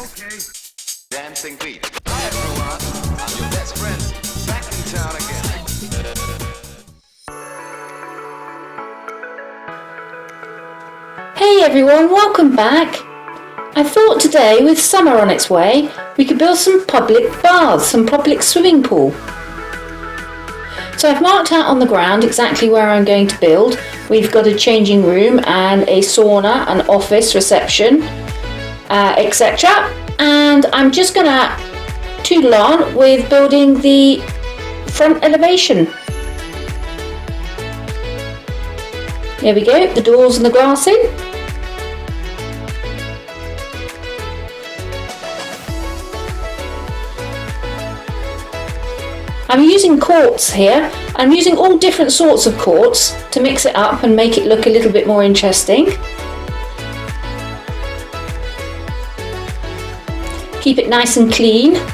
Okay. Dancing beat. Hi everyone, I'm your best friend, back in town again. Hey everyone, welcome back. I thought today, with summer on its way, we could build some public baths, some public swimming pool. So I've marked out on the ground exactly where I'm going to build. We've got a changing room and a sauna, an office, reception, etc. And I'm just going to toodle on with building the front elevation. There we go, the doors and the glass in. I'm using quartz here. I'm using all different sorts of quartz to mix it up and make it look a little bit more interesting. Keep it nice and clean. Now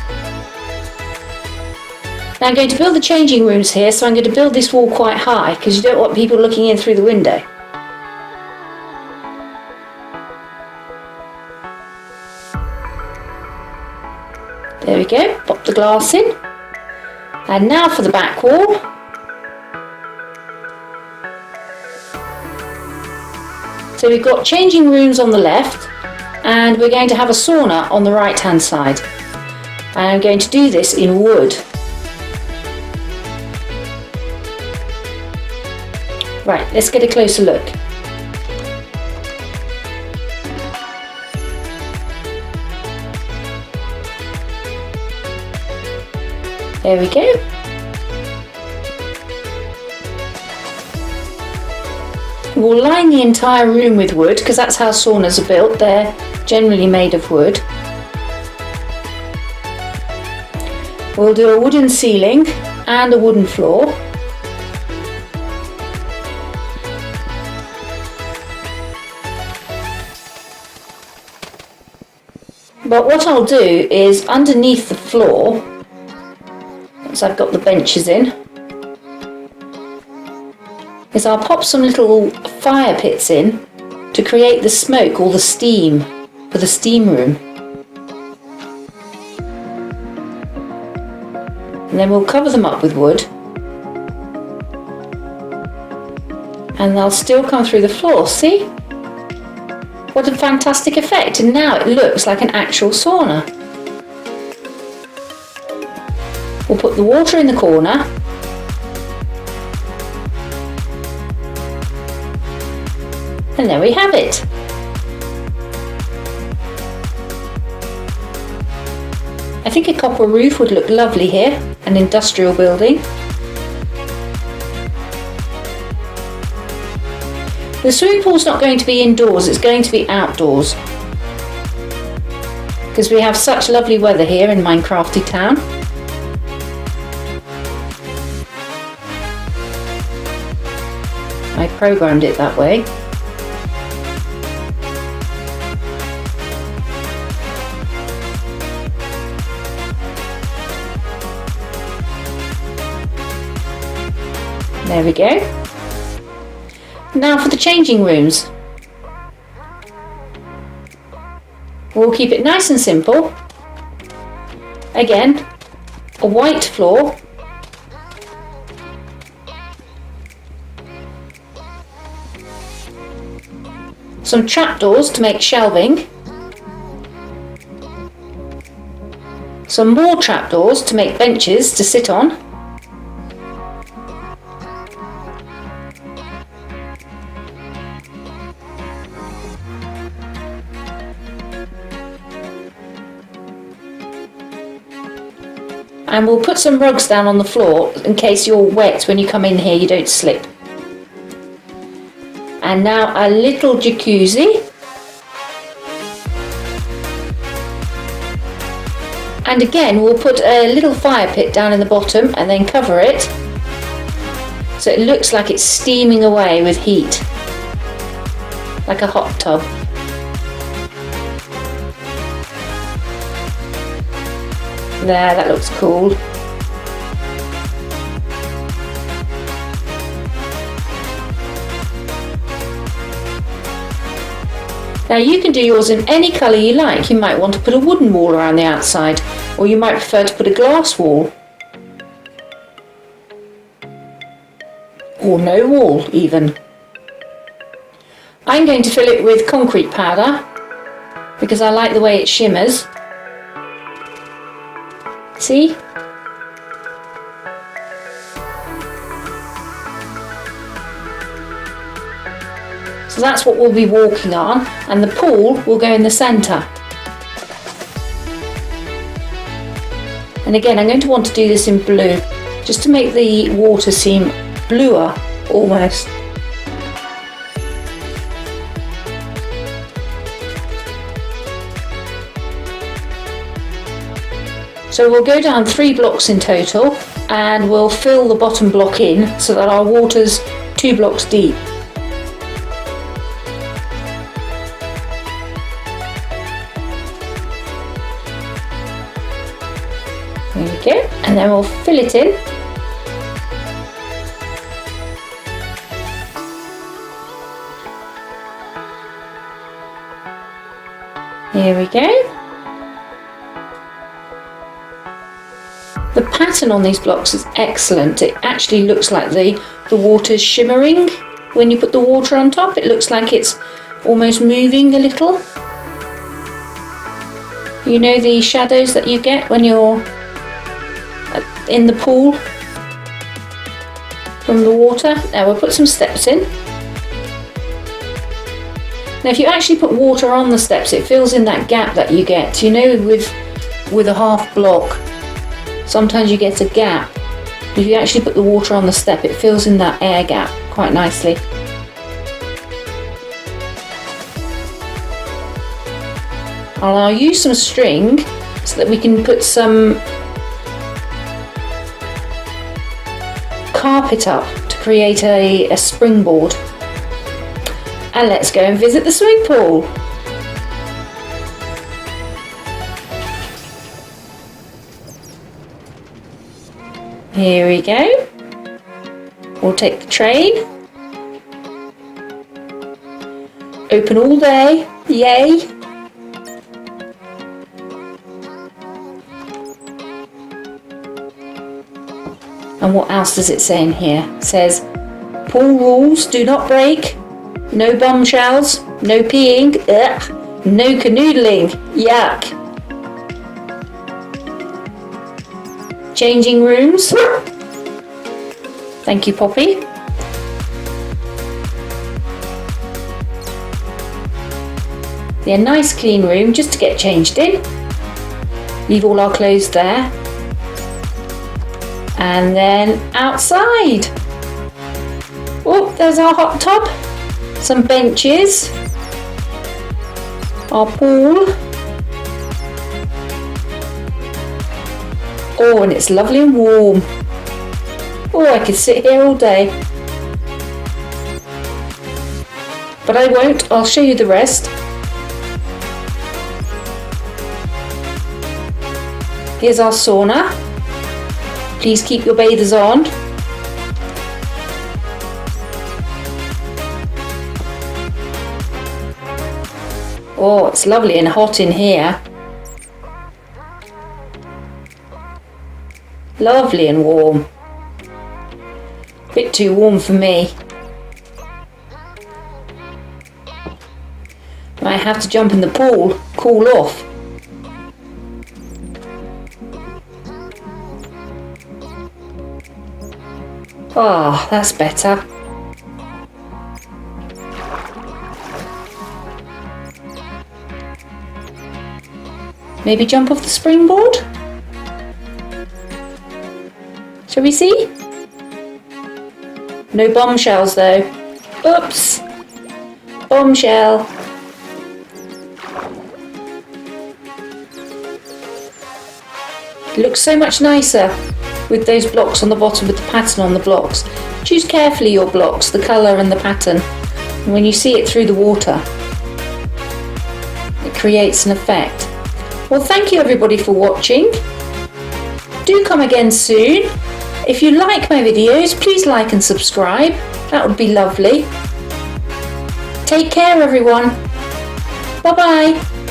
I'm going to build the changing rooms here, so I'm going to build this wall quite high because you don't want people looking in through the window. There we go, pop the glass in. And now for the back wall. So we've got changing rooms on the left and we're going to have a sauna on the right hand side. And I'm going to do this in wood. Right, let's get a closer look. There we go. We'll line the entire room with wood because that's how saunas are built. They're generally made of wood. We'll do a wooden ceiling and a wooden floor. But what I'll do is underneath the floor, once I've got the benches in, is I'll pop some little fire pits in to create the smoke or the steam for the steam room. And then we'll cover them up with wood. And they'll still come through the floor, see? What a fantastic effect, and now it looks like an actual sauna. We'll put the water in the corner. And there we have it. I think a copper roof would look lovely here, an industrial building. The swimming pool's not going to be indoors, it's going to be outdoors. Because we have such lovely weather here in Minecrafty Town. I programmed it that way. There we go. Now for the changing rooms. We'll keep it nice and simple. Again, a white floor. Some trapdoors to make shelving. Some more trapdoors to make benches to sit on. And we'll put some rugs down on the floor in case you're wet when you come in here, you don't slip. And now a little jacuzzi. And again, we'll put a little fire pit down in the bottom and then cover it so it looks like it's steaming away with heat, like a hot tub. There, that looks cool. Now you can do yours in any colour you like. You might want to put a wooden wall around the outside, or you might prefer to put a glass wall. Or no wall even. I'm going to fill it with concrete powder because I like the way it shimmers. See? So that's what we'll be walking on, and the pool will go in the centre. And again, I'm going to want to do this in blue, just to make the water seem bluer almost. So we'll go down 3 blocks in total, and we'll fill the bottom block in so that our water's 2 blocks deep. There we go, and then we'll fill it in. Here we go. The pattern on these blocks is excellent. It actually looks like the water's shimmering. When you put the water on top, it looks like it's almost moving a little. You know the shadows that you get when you're in the pool from the water? Now we'll put some steps in. Now if you actually put water on the steps, it fills in that gap that you get. You know, with a half block, sometimes you get a gap. If you actually put the water on the step, it fills in that air gap quite nicely. I'll use some string so that we can put some carpet up to create a springboard. And let's go and visit the swimming pool. Here we go. We'll take the train. Open all day. Yay! And what else does it say in here? It says, pool rules do not break, no bombshells, no peeing, no canoodling, yuck. Changing rooms. Thank you, Poppy. A nice clean room just to get changed in. Leave all our clothes there. And then outside. Oh, there's our hot tub. Some benches. Our pool. Oh, and it's lovely and warm. Oh, I could sit here all day. But I won't. I'll show you the rest. Here's our sauna. Please keep your bathers on. Oh, it's lovely and hot in here. Lovely and warm. Bit too warm for me. Might have to jump in the pool, cool off. Oh, that's better. Maybe jump off the springboard? Shall we see? No bombshells though. Oops! Bombshell. It looks so much nicer with those blocks on the bottom with the pattern on the blocks. Choose carefully your blocks, the colour and the pattern. And when you see it through the water, it creates an effect. Well, thank you everybody for watching. Do come again soon. If you like my videos, please like and subscribe. That would be lovely. Take care everyone. Bye bye.